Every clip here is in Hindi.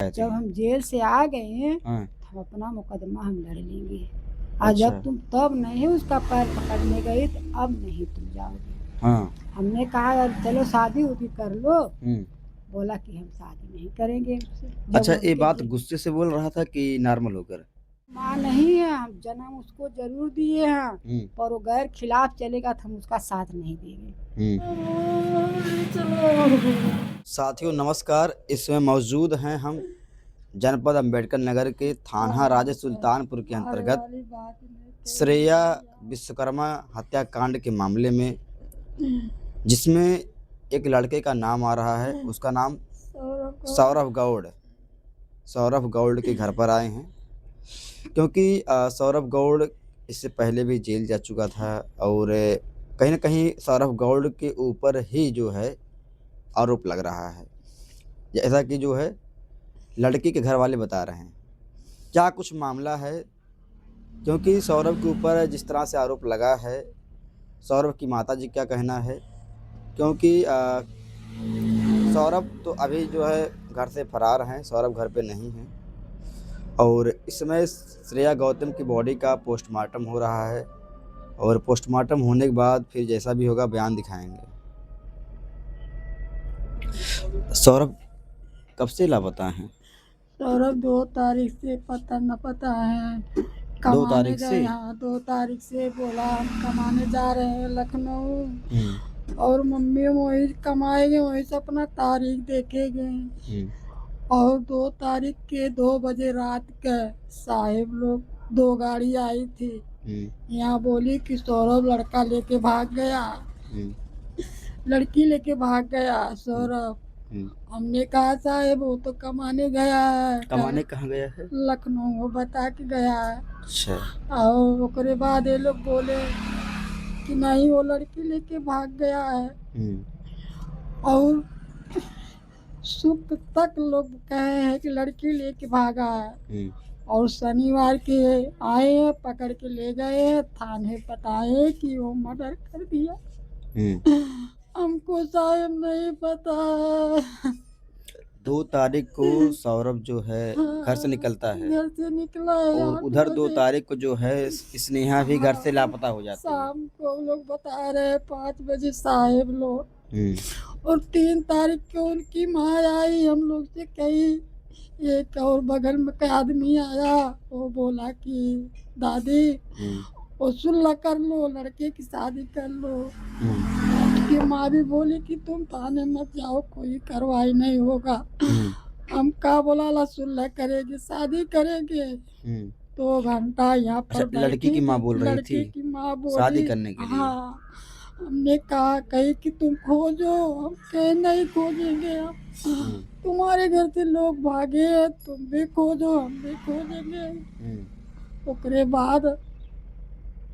जब हम जेल से आ गए हैं हाँ, तो अपना मुकदमा हम लड़ लेंगे। और अच्छा। जब तुम तब नहीं उसका पैर पकड़ने गई तो अब नहीं तुम जाओगे। हाँ। हमने कहा यार चलो शादी उदी कर लो। हुँ। बोला कि हम शादी नहीं करेंगे उससे। जब अच्छा, वो ये हमके बात गुस्से से बोल रहा था कि नॉर्मल होकर? माँ नहीं है, हम जन्म उसको जरूर दिए हैं, हुँ। पर वो गैर खिलाफ चलेगा तो हम उसका साथ नहीं देंगे। हुँ। साथियों नमस्कार, इस समय मौजूद हैं हम जनपद अंबेडकर नगर के थाना राजा सुल्तानपुर के अंतर्गत श्रेया विश्वकर्मा हत्याकांड के मामले में, जिसमें एक लड़के का नाम आ रहा है, उसका नाम सौरभ गौड़। सौरभ गौड़ के घर पर आए हैं क्योंकि सौरभ गौड़ इससे पहले भी जेल जा चुका था और कहीं न कहीं सौरभ गौड़ के ऊपर ही जो है आरोप लग रहा है। जैसा कि जो है लड़की के घर वाले बता रहे हैं। क्या कुछ मामला है? क्योंकि सौरभ के ऊपर जिस तरह से आरोप लगा है, सौरभ की माताजी क्या कहना है? क्योंकि सौरभ तो अभी जो है घर से फरार हैं, सौरभ घर पे नहीं हैं और इस समय श्रेया गौतम की बॉडी का पोस्टमार्टम हो रहा है और पोस्टमार्टम होने के बाद फिर जैसा भी होगा बयान दिखाएँगे। सौरभ कब से लापता हैं? सौरभ 2 तारीख से पता न पता है। 2 कमाने तारीख गए, से? हाँ 2 तारीख से बोला हम कमाने जा रहे हैं लखनऊ। हुँ। और मम्मी वहीं कमाएंगे, वहीं से अपना तारीख देखेंगे। हुँ। और 2 तारीख के 2 बजे रात के साहिब लोग 2 गाड़ी आई थी, हुँ। यहाँ बोली कि सौरभ लड़का लेके भाग गया, हुँ। लड़की लेके भाग गया हुँ। सौरभ। हुँ। हमने कहा साहब वो तो कमाने गया है, कमाने कहाँ गया है? लखनऊ, वो बता के गया है। अच्छा। और ओकरे बाद ये लोग बोले कि नहीं वो लड़की लेके भाग गया है। हुँ। और शुक्र तक लोग कहे हैं कि लड़की लेके भागा है। हुँ। और शनिवार के आए हैं, पकड़ के ले गए हैं थाने, बताए कि वो मर्डर कर दिया। हुँ। हमको साहब नहीं पता। 2 तारीख को सौरभ जो है घर से निकलता है घर से निकला है और 8 उधर 2 बजे तारीख को जो है स्नेहा भी घर से लापता हो जाती है। शाम को लोग बता रहे हैं 5 बजे साहेब लोग। हुँ। और 3 तारीख को उनकी माँ आई, हम लोग से कही। एक और बगल में का आदमी आया, वो बोला कि दादी हुँ। वो सुलह कर लो, लड़के की शादी कर लो। हुँ। उसकी माँ भी बोली कि तुम थाने मत जाओ, कोई कार्रवाई नहीं होगा। हुँ। हम का बोला ला सुलह करेंगे, शादी करेंगे। हुँ। 2 घंटा यहाँ अच्छा, पर लड़की की बैठी माँ थी, बोल रही थी लड़के की माँ शादी बोली। करने के लिए? हाँ, हमने कहा कही कि तुम खोजो, हम कहे नहीं खोजेंगे हम, हुँ। तुम्हारे घर से लोग भागे हैं, तुम भी खोजो हम भी खोजेंगे। हुँ। ओकरे बाद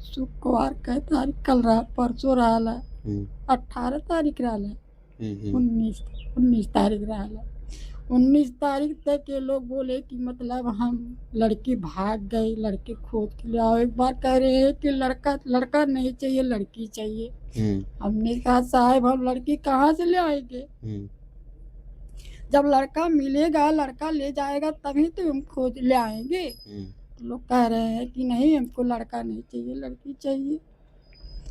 शुक्रवार का तारीख कल रहा, परसों रहा, हुँ। 18 तारीख रहा, हुँ। हुँ। 19 तारीख रहा। 19 तारीख तक ये लोग बोले कि मतलब हम लड़की भाग गई, लड़के खोज के ले आओ। एक बार कह रहे हैं कि लड़का नहीं चाहिए, लड़की चाहिए। हुँ। हमने कहा साहब हम लड़की कहाँ से ले आएंगे? हुँ। जब लड़का मिलेगा, लड़का ले जाएगा तभी तो हम खोज ले आएंगे। हुँ। तो लोग कह रहे हैं कि नहीं हमको लड़का नहीं चाहिए, लड़की चाहिए।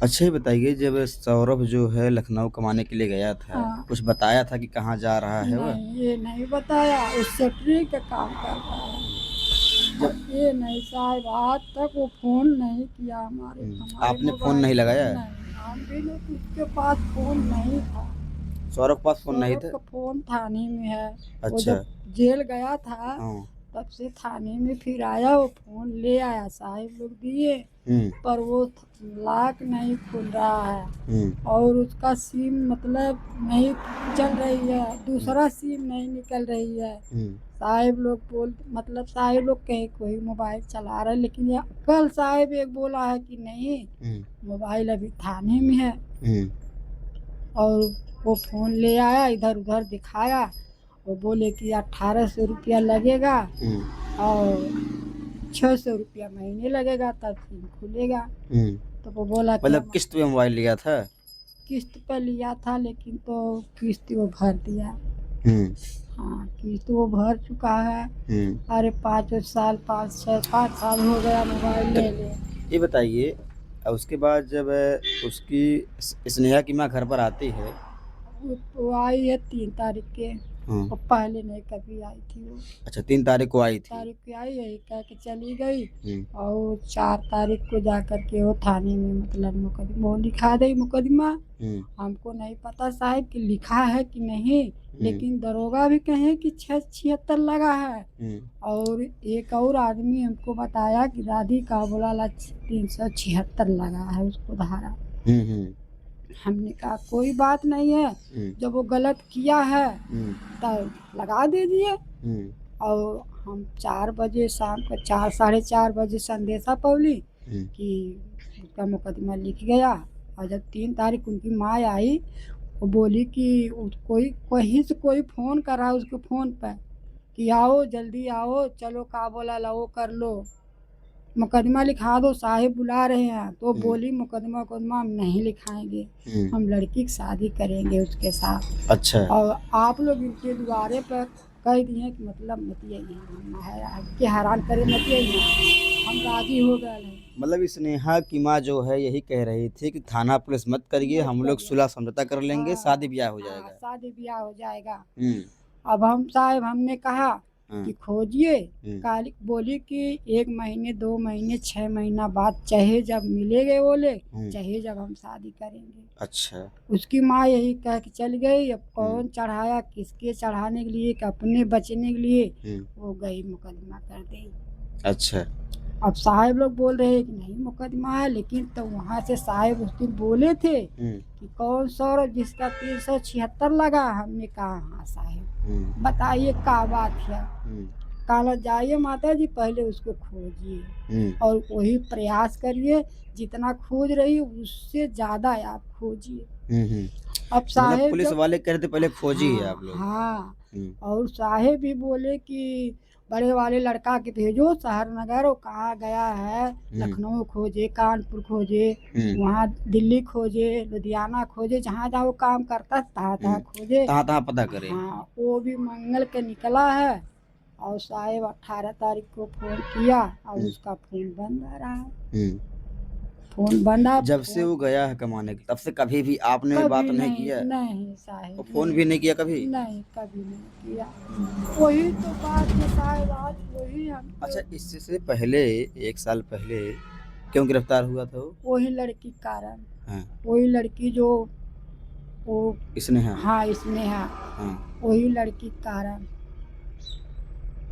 अच्छा ये बताइए, जब सौरभ जो है लखनऊ कमाने के लिए गया था, हाँ, कुछ बताया था कि कहाँ जा रहा है वह? नहीं ये नहीं बताया, उस सेक्रेटरी का काम करता है। जब ये नहीं साहब, आज तक वो फोन नहीं किया हमारे हमारे आपने फ़ोन मोबाइल नहीं पे। लगाया? नहीं, हम भी नहीं, उसके पास फोन नहीं था। सौरभ के पास फ़ोन नहीं सौरभ था? का फोन थाने में है। वो अच्छा। जब जेल गया था हाँ। तब से थाने में, फिर आया वो फोन ले आया, साहिब लोग दिए, हुँ। पर वो लॉक नहीं खुल रहा है। हुँ। और उसका सिम मतलब नहीं चल रही है, दूसरा सिम नहीं निकल रही है। हुँ। साहिब लोग बोल मतलब साहिब लोग कहीं कोई मोबाइल चला रहा है, लेकिन ये कल साहिब एक बोला है कि नहीं हुँ। मोबाइल अभी थाने में है। हुँ। और वो फ़ोन ले आया, इधर उधर दिखाया, वो बोले कि 1800 रुपया लगेगा हुँ। और 600 रुपया महीने लगेगा तब सिम खुलेगा। हुँ। तो वो बोला कि मतलब हम किस्त पे मोबाइल लिया था? किस्त पर लिया था, लेकिन तो किस्त वो भर दिया। हम्म हाँ किस्त वो भर चुका है। हम्म। अरे 5 साल हो गया मोबाइल ले ले। ये बताइए, उसके बाद जब उसकी स्नेहा की माँ घर पर आती है। वो आई है 3 तारीख के। हाँ। और पहले नहीं कभी आई थी वो। अच्छा, 3 तारीख को आई थी। तारीख को आई है कह के चली गई। हम्म और 4 तारीख को जा कर के वो थाने में मतलब मुकदमा वो लिखा दे मुकदमा। हम्म हमको नहीं पता साहब कि लिखा है कि नहीं, लेकिन दरोगा भी कहे कि 676 लगा है। और एक और आदमी हमको बताया कि दादी का बोला 376 लगा है उसको धारा। हमने कहा कोई बात नहीं है, जब वो गलत किया है तब लगा दीजिए। और हम 4 बजे शाम को 4 साढ़े 4 बजे संदेशा पवली कि उसका मुकदमा लिख गया। और जब 3 तारीख उनकी माँ आई, वो बोली कि कोई कहीं से कोई फ़ोन करा उसके फ़ोन पर कि आओ जल्दी आओ, चलो का बोला लो कर लो, मुकदमा लिखा दो, साहिब बुला रहे हैं। तो बोली मुकदमा हम नहीं लिखाएंगे, हम लड़की की शादी करेंगे उसके साथ। अच्छा। और आप लोग इनके द्वारे पर कह दिए कि मतलब मत आइए, हम के हैरान करे मत आइए, हम राजी हो गए हैं। मतलब स्नेहा की माँ जो है यही कह रही थी कि थाना पुलिस मत करिए, हम लोग सुलह समझौता कर लेंगे, शादी ब्याह हो जाएगा। शादी ब्याह हो जाएगा। अब हम साहब हमने कहा कि खोजिए। काली बोली कि 1 महीने 2 महीने 6 महीना बाद चाहे जब मिलेंगे बोले, चाहे जब हम शादी करेंगे। अच्छा। उसकी माँ यही कह के चल गई। अब कौन चढ़ाया किसके चढ़ाने के लिए कि अपने बचने के लिए वो गई मुकदमा कर दी। अच्छा। अब साहब लोग बोल रहे हैं कि नहीं मुकदमा है, लेकिन तो वहाँ से साहब उस दिन बोले थे कि कौन सौरभ जिसका 376 लगा। हमने कहा हाँ साहब बताइए क्या बात है। कहा जाइए माता जी पहले उसको खोजिए और वही प्रयास करिए, जितना खोज रही उससे ज्यादा आप खोजिए। अब साहेब पुलिस वाले कह रहे थे पहले खोजिए आप लोग। हाँ। और साहेब भी बोले कि बड़े वाले लड़का के भेजो शहर नगर, वो कहाँ गया है, लखनऊ खोजे, कानपुर खोजे, वहाँ दिल्ली खोजे, लुधियाना खोजे, जहाँ जहाँ वो काम करता तहाँ खोजे, तहाँ पता करे। हाँ वो भी मंगल के निकला है। और साहेब 18 तारीख को फोन किया और उसका फोन बंद आ रहा है। फोन बंद आ जब से वो गया है कमाने के तब से कभी भी आपने बात नहीं किया? नहीं साहेब, तो फोन भी नहीं किया कभी? नहीं कभी नहीं किया। वही तो बात है साहेब, आज वही हम। अच्छा, इससे पहले 1 साल पहले क्यों गिरफ्तार हुआ था वो? वही लड़की के कारण। हाँ। वही लड़की जो वो स्नेहा। हाँ स्नेहा। हाँ। वही लड़की के कारण।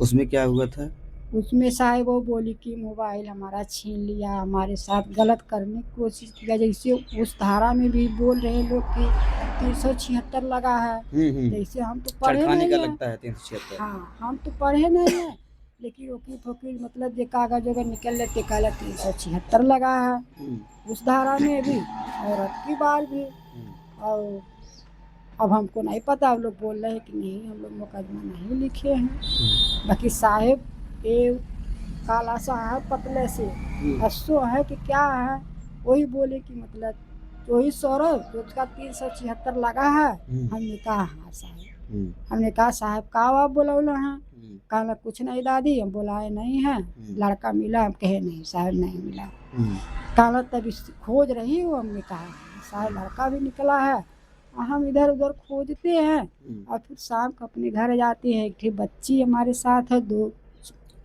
उसमें क्या हुआ था? उसमें साहब वो बोली कि मोबाइल हमारा छीन लिया, हमारे साथ गलत करने की कोशिश किया। जैसे उस धारा में भी बोल रहे लोग कि 376 लगा है। जैसे हम तो पढ़े नहीं का है। लगता है 376। हाँ हम तो पढ़े नहीं है, लेकिन वकील फकील मतलब जो कागज वगैरह निकल लेते कल 376 लगा है उस धारा में भी और अब की बार भी। और अब हमको नहीं पता, अब लोग बोल रहे हैं कि नहीं हम लोग मुकदमा नहीं लिखे हैं। बाकी साहेब ये काला सा है पतले से हस्सो है कि क्या है, वही बोले कि मतलब वही सौरभ उसका 376 लगा है। हमने कहा हाँ साहब। हमने कहा साहब का आप बोला हैं? कहना कुछ नहीं दादी, हम बुलाए नहीं हैं, लड़का मिला। हम कहे नहीं साहब नहीं मिला। कहना तब खोज रही हो? हमने कहा साहब लड़का भी निकला है। हम इधर उधर खोजते हैं और फिर शाम को अपने घर जाते हैं। एक बच्ची हमारे साथ है, 2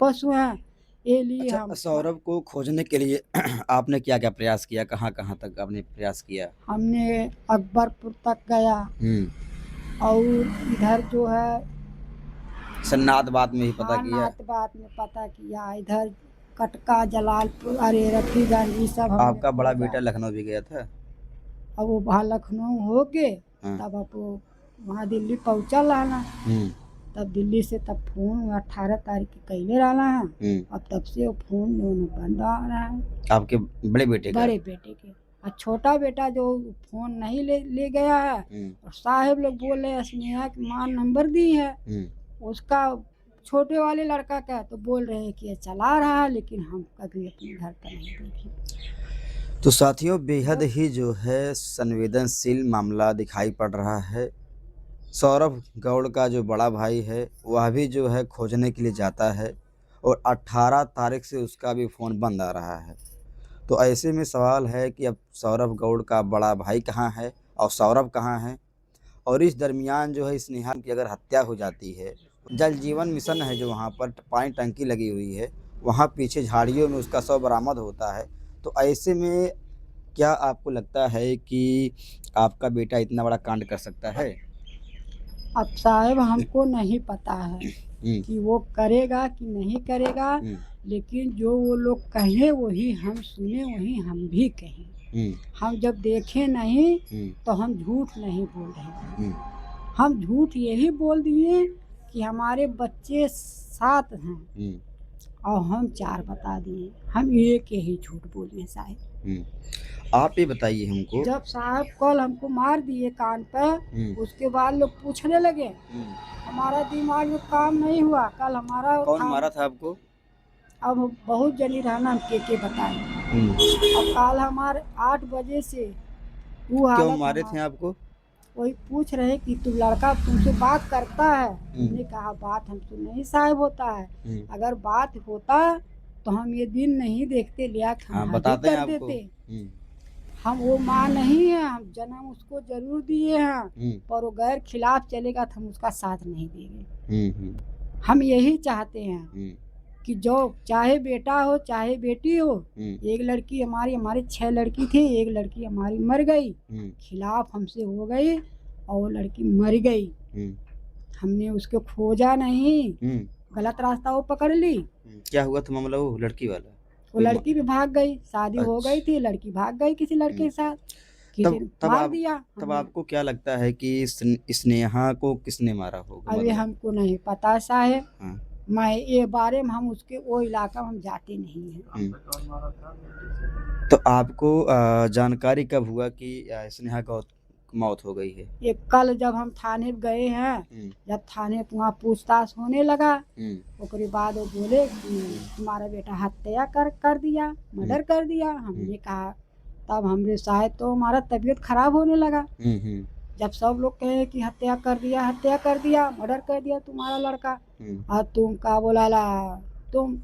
पशु हैं ये लिए। अच्छा, हम सौरभ को खोजने के लिए आपने क्या क्या प्रयास किया, कहाँ कहाँ तक आपने प्रयास किया? हमने अकबरपुर तक गया और इधर जो है सन्नाथबाद में ही पता किया। सन्नाथबाद में पता किया, इधर कटका जलालपुर अरे रफीगंज ये सब। आपका बड़ा बेटा लखनऊ भी गया था? अब वो वहाँ लखनऊ हो के तब अब वो वहाँ दिल्ली पहुँचा लाना। तब दिल्ली से तब फोन 18 तारीख के कैले रहना है। अब तब से वो फोन बंद आ रहा है। आपके बड़े बेटे का? बड़े बेटे के। और छोटा बेटा जो फोन नहीं ले गया है। और साहेब लोग बोल रहे स्नेहा की माँ नंबर दी है उसका छोटे वाले लड़का का, तो बोल रहे हैं कि ये चला रहा है, लेकिन हम कभी अपने घर पर नहीं देखे। तो साथियों, बेहद ही जो है संवेदनशील मामला दिखाई पड़ रहा है। सौरभ गौड़ का जो बड़ा भाई है वह भी जो है खोजने के लिए जाता है और 18 तारीख से उसका भी फ़ोन बंद आ रहा है। तो ऐसे में सवाल है कि अब सौरभ गौड़ का बड़ा भाई कहाँ है और सौरभ कहाँ है। और इस दरमियान जो है स्नेहा की अगर हत्या हो जाती है, जल जीवन मिशन है जो वहाँ पर पानी टंकी लगी हुई है, वहाँ पीछे झाड़ियों में उसका शव बरामद होता है। तो ऐसे में क्या आपको लगता है कि आपका बेटा इतना बड़ा कांड कर सकता है? अब साहब हमको नहीं पता है कि वो करेगा कि नहीं करेगा, लेकिन जो वो लोग कहें वही हम सुने, वही हम भी कहें। हम जब देखे नहीं तो हम झूठ नहीं बोल रहे। हम झूठ यही बोल दिए कि हमारे बच्चे 7 हैं और हम 4 बता दिए। हम एक ही झूठ बोले साहब। आप ये बताइए हमको, जब साहब कल हमको मार दिए कान पे, उसके बाद लोग पूछने लगे, हमारा दिमाग में काम नहीं हुआ। कल हमारा कौन मारा था आपको? अब बहुत जनी रहना हम के बताए। अब कल हमारे 8 बजे से वो क्यों हालत मारे थे आपको? वही पूछ रहे कि तुम लड़का तुमसे बात करता है। हमने कहा बात हमसे नहीं साहब होता है। अगर बात होता तो हम ये दिन नहीं देखते, लिया हम बताते हैं कर आपको। देते। हम वो माँ नहीं है, हम जन्म उसको जरूर दिए हैं, पर वो गैर खिलाफ चलेगा तो हम उसका साथ नहीं देंगे। हम यही चाहते हैं कि जो चाहे बेटा हो चाहे बेटी हो, एक लड़की हमारी 6 लड़की थी, एक लड़की हमारी मर गई, खिलाफ हमसे हो गई और वो लड़की मर गई। हमने उसको खोजा नहीं, गलत रास्ता वो पकड़ ली। क्या हुआ था मामला वो लड़की वाला? वो लड़की भी भाग गई, शादी हो गई थी, लड़की भाग गई किसी लड़के के साथ, मार दिया। तब आपको क्या लगता है कि स्नेहा को किसने मारा होगा? अभी हमको नहीं पता साहब। मैं ये बारे में हम उसके वो इलाका में हम जाते नहीं हैं। तो आपको जानकारी कब हुआ कि स्नेहा का मौत हो गई है? ये कल जब हम थाने गए हैं, जब थाने वहाँ पूछताछ होने लगा, उसके बाद वो बोले कि तुम्हारा बेटा हत्या कर दिया, मर्डर कर दिया। हमने कहा तब हमरे साहब तो हमारा तबीयत खराब होने लगा। जब सब लोग कहे कि हत्या कर दिया, मर्डर कर दिया तुम्हारा लड़का, और तुम का बोला तुम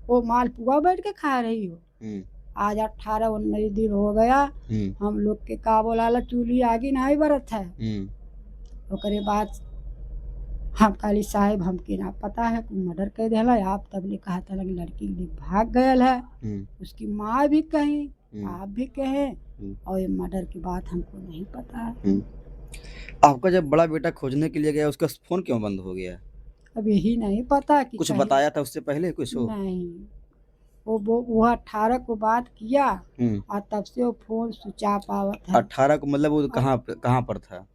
वो मालपुआ बैठ के खा रही हो। आज 18-19 दिन हो गया, हम लोग के का बोला चूल्ही आगे नहीं बरत है। ओकरे बाद हम काली साहब हमके ना पता है कि मर्डर कर दिया। आप तब ले कहा था लड़की भाग गयल है, उसकी माँ भी कहीं, आप भी कहे, और ये मर्डर की बात हमको नहीं पता है। आपका जब बड़ा बेटा खोजने के लिए गया उसका फोन क्यों बंद हो गया? अब यही नहीं पता कि कुछ बताया था उससे पहले कुछ हो? नहीं, वो 18 को बात किया और तब से वो फोन स्विच ऑफ आवत है। 18 को मतलब वो कहाँ पर था?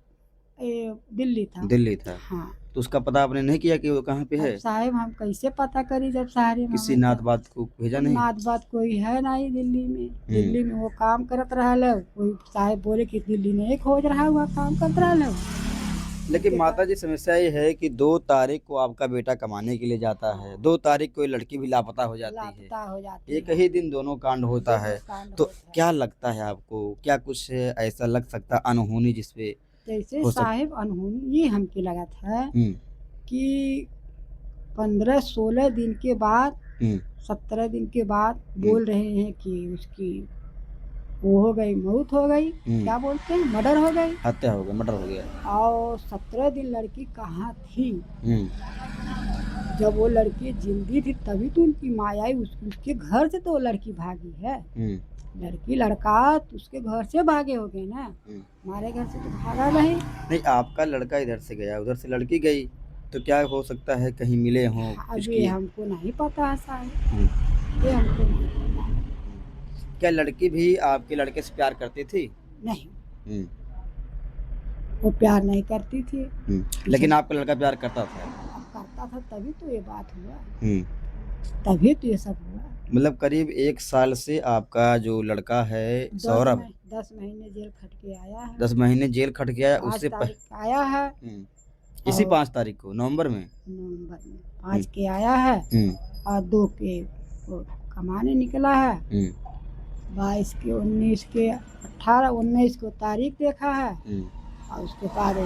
दिल्ली था। हाँ। तो उसका पता आपने नहीं किया कि वो कहाँ पे है? साहब हम कैसे पता करी जब सारे किसी नात बात को भेजा नहीं? नात बात कोई है नहीं दिल्ली में। दिल्ली में वो काम करत रहा है, कोई साहब बोले कि दिल्ली नहीं खोज रहा हुआ, काम करत रहा है। लेकिन माता जी समस्या ये है कि 2 तारीख को आपका बेटा कमाने के लिए जाता है, 2 तारीख को लड़की भी लापता हो जाती है, एक ही दिन दोनों कांड होता है। तो क्या लगता है आपको, क्या कुछ ऐसा लग सकता अनहोनी जिसपे जैसे साहिब अनहोनी ये हमके लगा था कि 15-16 दिन के बाद 17 दिन के बाद बोल रहे हैं कि उसकी वो हो गई, मौत हो गई, क्या बोलते हैं, मर्डर हो गई, हत्या हो गई, मर्डर हो गया। और 17 दिन लड़की कहाँ थी? जब वो लड़की जिंदी थी तभी तो उनकी माँ आई, उसके घर से तो वो लड़की भागी है। लड़की लड़का तो उसके घर से भागे हो गए ना, हमारे घर से तो भागा नहीं। आपका लड़का इधर से गया, उधर से लड़की गई, तो क्या हो सकता है कहीं मिले हों? अभी हमको नहीं पता है साहब, ये हमको नहीं पता है। क्या लड़की भी आपके लड़के से प्यार करती थी? नहीं, वो प्यार नहीं करती थी। लेकिन आपका लड़का प्यार करता था? करता था तभी तो ये बात हुआ, तभी तो ये सब हुआ। मतलब करीब 1 साल से आपका जो लड़का है सौरभ 10 महीने जेल खट के आया है। 10 महीने जेल खट के आया, उससे आया है इसी 5 तारीख को नवंबर में 5 के आया है, और 2 के कमाने निकला है, 22 के 19 के 18-19 को तारीख देखा है, और उसके बाद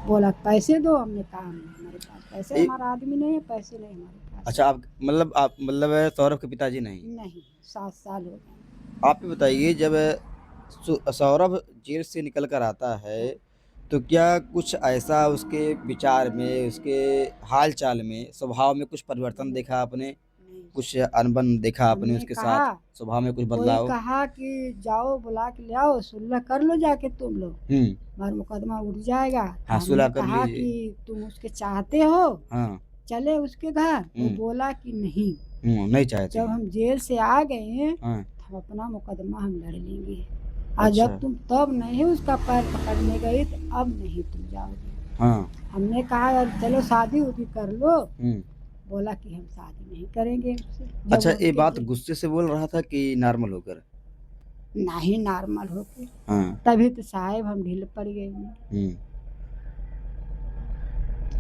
बोला पैसे दो, हमने कहा नहीं हमारे पास पैसे, ए- हमारा आदमी नहीं है, पैसे नहीं हमारे पास। अच्छा, आप मतलब सौरभ के पिताजी नहीं। नहीं, 7 साल हो गए। आप ही बताइए, जब सौरभ जेल से निकल कर आता है तो क्या कुछ ऐसा उसके विचार में, उसके हाल चाल में, स्वभाव में कुछ परिवर्तन देखा आपने? नहीं, कुछ अनबन देखा आपने हमने उसके कहा, साथ? स्वभाव में कुछ कोई बदलाव? कहा कि जाओ बुला के ले आओ, सुलह कर लो जाके तुम लोग, हमारा मुकदमा उठ जाएगा। तो हाँ, सुलह हमने कर कहा लीजिए। कि तुम उसके चाहते हो, हाँ। चले उसके घर। वो बोला कि नहीं, नहीं चाहते जब हैं। हम जेल से आ गए हाँ। तो अपना मुकदमा हम लड़ लेंगे, और अच्छा। जब तुम तब नहीं उसका पैर पकड़ने गई तो अब नहीं तुम जाओगे। हाँ। हमने कहा यार चलो शादी उदी कर लो। हम्म। बोला कि हम शादी नहीं करेंगे उससे। जब अच्छा, वो ये उनके बात गुस्से से बोल रहा था कि नॉर्मल होकर? नहीं नॉर्मल होके, हाँ। तभी तो साहेब हम ढील पड़ गए नहीं, हम्म।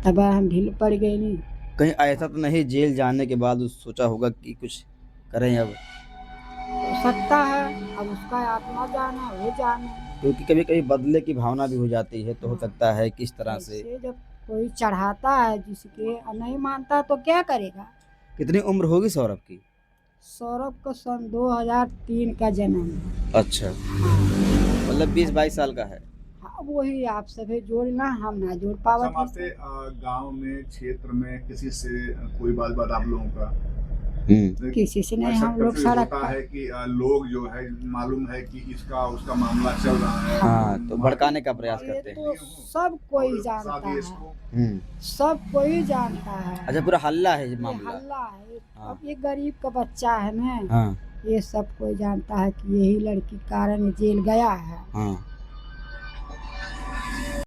तब हम ढील पड़ गए नहीं। कहीं ऐसा तो नहीं जेल जाने के बाद सोचा होगा कि कुछ करें अब? हो सकता है, अब उसका आत्मा जाना, वो जाना। क्योंकि कभी कभी बदले की भावना भी हो जाती है, तो हो सकता है किस तरह से। ऐसे जब कोई चढ़ाता है जिसके नहीं मानता तो क्या करेगा। कितनी उम्र होगी सौरभ की? सौरभ को सन 2003 का जन्म है। अच्छा, मतलब 20-22 साल का है। हाँ, वही आप सभी जोड़ना, हम ना जोड़ अच्छा, पावत। वहाँ से गांव में, क्षेत्र में किसी से कोई बात आप लोगों का? किसी से नहीं, ऐसा हम लोग कभी सड़क होता पर। है कि लोग जो है मालूम है कि इसका उसका मामला चल रहा है, हाँ, तो भड़काने का प्रयास ये करते हैं। तो सब कोई और जानता साथ ही है, इसको। सब कोई जानता है। अच्छा, पूरा हल्ला है ये ये मामला। हल्ला है। हाँ। अब ये गरीब का बच्चा है ना, हाँ। ये सब कोई जानता है कि यही लड़की कारण जेल गया है। हाँ।